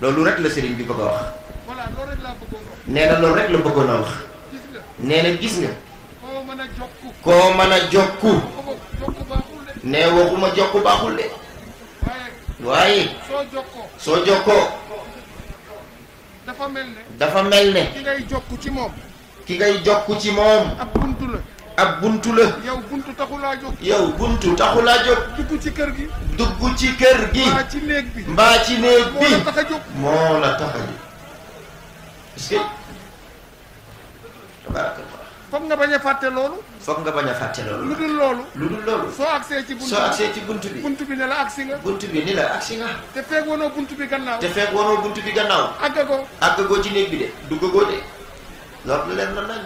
loolu rek la sëriñ bi bëgg a wax. voilà loolu rek laa bëggoon wax. nee na loolu rek la bëggoon a wax. gis nga. nee na gis nga. koo mën a jokku. koo mën a jokku. jokku baaxul de. nee waxuma jokku baaxul de. waaye. soo jokkoo. dafa mel ne. dafa mel ne. ki ngay jokku ci moom. ki ngay jokku ci moom. ab buntu la. ab buntu la. yow buntu taxulaa jóg. yow buntu taxulaa jóg. dugg ci kër gi. dugg ci kër gi. mbaa ci néeg bi. mbaa ci néeg bi. moo la tax a jóg. moo la tax a jóg. est-ce que. tabarakallah. foog nga bañ a fàtte loolu. foog nga bañ a fàtte loolu. lu dul loolu. lu dul loolu. soo agsee ci buntu bi soo agsee ci buntu bi. buntu bi ne la agsi nga. buntu bi ni la agsi nga. te feeg wonoo buntu bi gannaaw. te feeg wonoo buntu bi gannaaw. àggagoo. àggagoo ci néeg bi de. duggagoo de. loolu leen na nañ.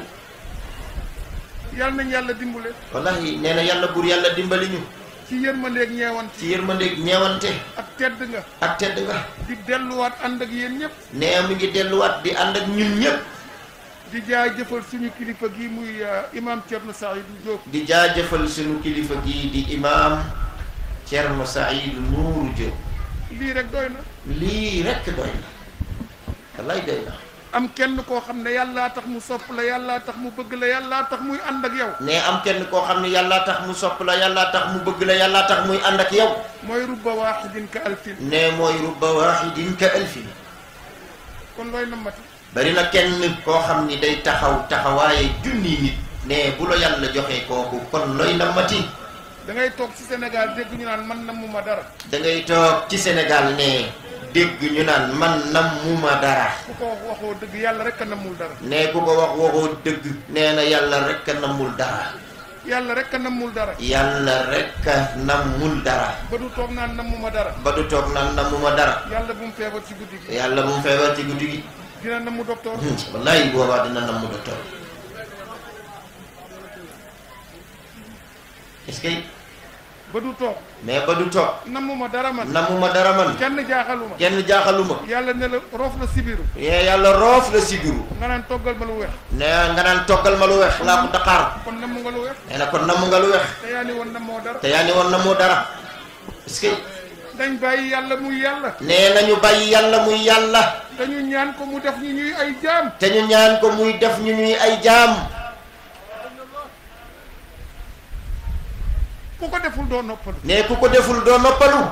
yal nañ yàlla dimbale. wallahi nee na yàlla buur yàlla dimbali ñu. ci yërmandeeg ñeewante. ci yërmandeeg ñeewante. ak tedd nga. ak tedd nga. di delluwaat ànd ak yéen ñëpp. nee mi ngi delluwaat di ànd ak ñun ñëpp. di jaajëfal suñu kilifa gi muy imam Thierno Saïdou Diop. di jaajëfal suñu kilifa gi di imam Thierno Saïdou Nourou Diop. lii rek doy na. lii rek doy na. wallaay doy na. am kenn koo xam ne yàllaa tax mu sopp la yàllaa tax mu bëgg la yàllaa tax muy ànd ak yow. ne am kenn koo xam ne yàllaa tax mu sopp la yàllaa tax mu bëgg la yàllaa tax muy ànd ak yow. mooy rubba waaxidin ka alfin. ne mooy rubba waaxidin ka alfin. kon looy nammati. bari na kenn koo xam ni day taxaw taxawaaye junni nit. ne bu la yàlla joxee kooku kon looy nammati. da ngay toog ci Sénégal dégg ñu naan man nammuma dara. da ngay toog ci Sénégal ne. dégg ñu naan man nammuma dara. ku ko wax waxoo dëgg yàlla rek a nammul dara. ne ku ko wax waxoo dëgg. nee na yàlla rek a nammul dara. yàlla rek a nammul dara. yàlla rek a nammul dara. ba du toog naan nammuma dara. ba du toog naan nammuma dara. yàlla bu mu feebar ci guddi gi. yàlla bu mu feebar ci guddi gi. dina nammu docteur. wallaay boobaa dina nammu docteur. est-ce que. ba du toog. mais ba du toog. nammuma dara man. nammuma dara man. kenn jaaxaluma. kenn jaaxaluma. yàlla ne la roof la sibiru. yàlla roof la sibiru. nga naan toggal ma lu weex. nee nga naan toggal ma lu weex laa ko daqaar. kon nammu nga lu weex. nee na kon nammu nga lu weex. te yaa ni woon nammoo dara. te yaa ni woon nammoo dara. est-ce que. dañ bàyyi yàlla muy yàlla. nee nañu bàyyi yàlla muy yàlla. te ñu ñaan ko mu def ñu ñuy ay jaam. te ñu ñaan ko muy def ñu ñuy ay jaam. ku ko deful doo noppalu. ne ku ko deful doo noppalu.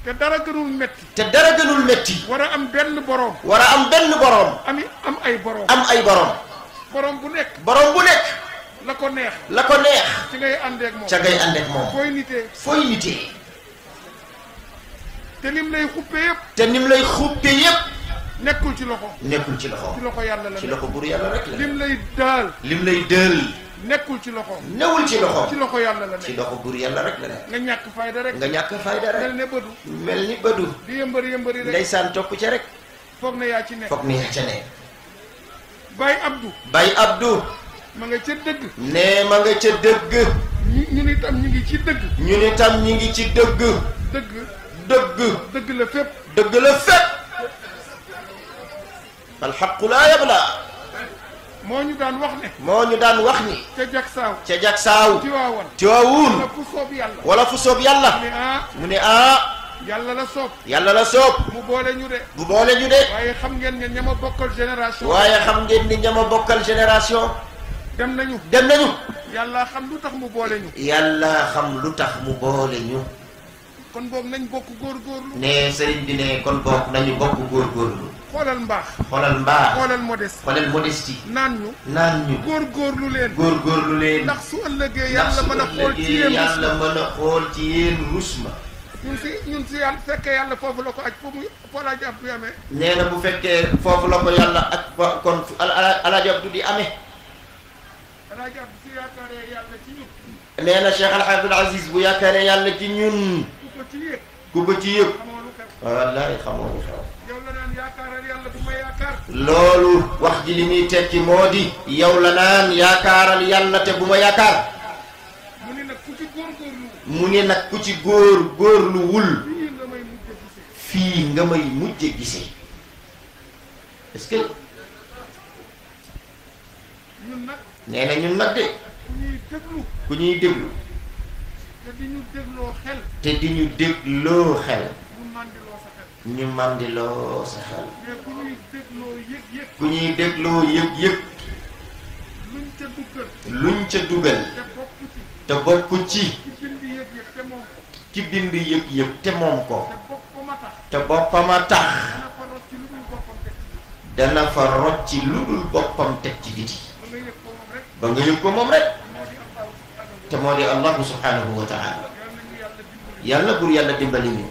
te dara gënul metti. te dara gënul metti. war a am benn boroom. war a am benn boroom. am ay boroom. am ay boroom. boroom bu nekk. boroom bu nekk. la ko neex. la ko neex. ci ngay àndeek moom. ca ngay àndeek moom. fooy nitee. fooy nitee. te nim lay xuppe yëpp. te nim lay xuppe yëpp. nekkul ci loxo. nekkul ci loxo. ci loxo yàlla la. ci loxo buur yàlla rek la. lim lay daal. lim lay dël. nekkul ci loxo. newul ci loxo. ci loxo yàlla la nekk. ci loxo buur yàlla rek la nekk. nga ñàkk fayda rek. nga ñàkk fayda rek. mel ne bëdu. mel ni bëdu. di yëmbari yëmbari rek. ndeysaan topp ca rek. foog na yaa ci nekk. foog ni yaa ca nekk. Baye Abdou. Baye Abdou. ma nga ca dëgg. nee ma nga ca dëgg. ñun itam ñu ngi ci dëgg. ñun itam ñu ngi ci dëgg. dëgg. dëgg. dëgg la fépp. dëgg la fépp. alxaqu laa yabla. moo ñu daan wax ne. moo ñu daan wax ni. ca jak saaw. ca jak saaw. Tiwaawan. Tiwaawun. wala fu soob yàlla. wala fu soob yàlla. mu ne yàlla la soob. yàlla la soob. mu boole ñu de. bu boole ñu de. waaye xam ngeen ne ñama bokkal génération. waaye xam ngeen ni ñama bokkal génération. dem nañu. dem nañu. yàlla xam lu tax mu boole ñu. yàlla xam lu tax mu boole ñu. kon boog nañ bokk góorgóorlu. ne sëriñ bi ne kon boog nañu bokk góorgóorlu. xoolal mbaax. xoolal mbaax. xoolal modeste. xoolal modestie. naan ñu. naan ñu. góorgóorlu leen. góorgóorlu leen. ndax su ëllëgee yàlla mën a xool ci yéen. yàlla mën a xool ci yéen rusma. ñun si yàlla fekkee yàlla foofu la ko aj foofu Alaaji Abdu di amee. nee na bu fekkee foofu la ko yàlla ak kon Alaaji Abdu di amee. Alaaji Abdu si yaakaaree yàlla ci ñun. nee na Cheikh Al Abdul Aziz bu yaakaaree yàlla ci ñun. ku ko ci yëg. ku ko ci yëg. xamoo lu xew. wallaay xamoo lu xew. yow la naan yaakaaral yàlla bu ma yaakaar. loolu wax ji li muy tekki moo di. yow la naan yaakaaral yàlla te bu ma yaakaar. mu ne nag ku ci góorgóorlu. mu ne nag ku ci góorluwul. fii nga may mujj a gisee. fii nga may mujje gisee. est-ce que. ñun nag. nee na ñun nag de. ku ñuy déglu. ku ñuy déglu. te di ñu dégloo xel. te di ñu dégloo xel. bu mandiloo sa xel. ñu mandiloo sa xel. mais ku ñuy dégloo yëg-yëg. ku ñuy dégloo yëg-yëg. luñ ca duggal. luñ ca dugal. te bokku ci. te bokku ci. ci bind yëg-yëg te moom ko. ci bind yëg-yëg te moom ko. te boppam a tax. te boppam a tax. dana fa rot ci lu dul boppam dana fa rot ci lu dul boppam teg teg ci biti. ba nga yëg ko moom ba nga yëg ko moom rek. rek. moo di te moo di allahu subhanahu wa taala. yàlla bur yàlla dimbali ñu.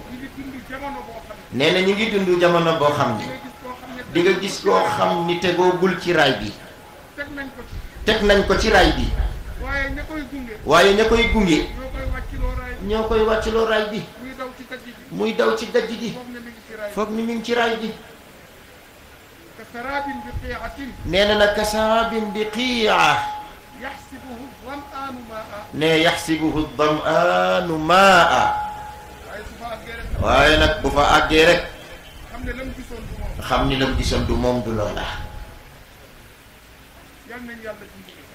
nee na ñu ngi dund jamono boo xam ni. di nga gis koo xam ni tegoogul ci raay bi. teg nañ ko ci raay bi. waaye ña koy gunge. ñoo koy wàcciloo raay bi. muy daw ci gajj gi. foog ni mi ngi ci raay bi. nee na nag kasaabin bi qii'a. ne yaxsibuhu damaanu maa. waaye nag bu fa àggee rek. xam ni lam gisoon du moom du loola.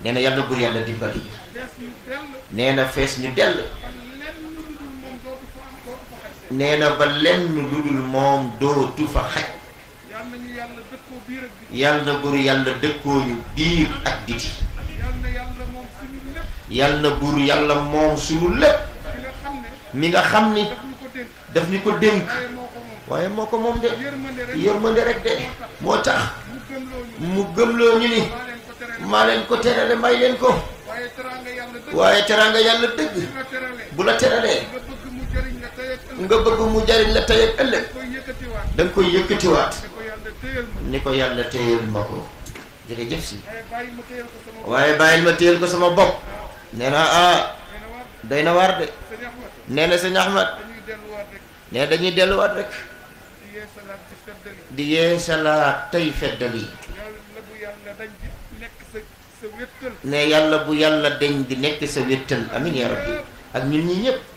nee na yàlla bur yàlla dimbali. nee na fees ñu dell. nee na ba lenn lu dul moom dootu fa xaj. yàlla bur yàlla dëkkoo ñu biir ak biti. yàlla bur yàlla moom suñu lépp. mi nga xam ni daf ñu ko dénk. waaye moo ko moom de. yërmande rek de. moo tax mu gëmloo ñu ni maa leen ko terale may leen ko. waaye teraanga yàlla dëgg bu la teralee nga bëgg mu jariñ la tey ak ëllëg da nga koy yëkkatiwaat ni ko yàlla téyel ma ko. jërëjëf si. waaye bàyyil ma téyel ko sama bopp. nee na doy na waar de. nee na sëñ Ahmad nee dañuy delluwaat rek di yeesalaat tey feddali. ne yàlla bu yàlla deñ di nekk sa wéttal amin ya rabbi ak ñun ñi ñëpp.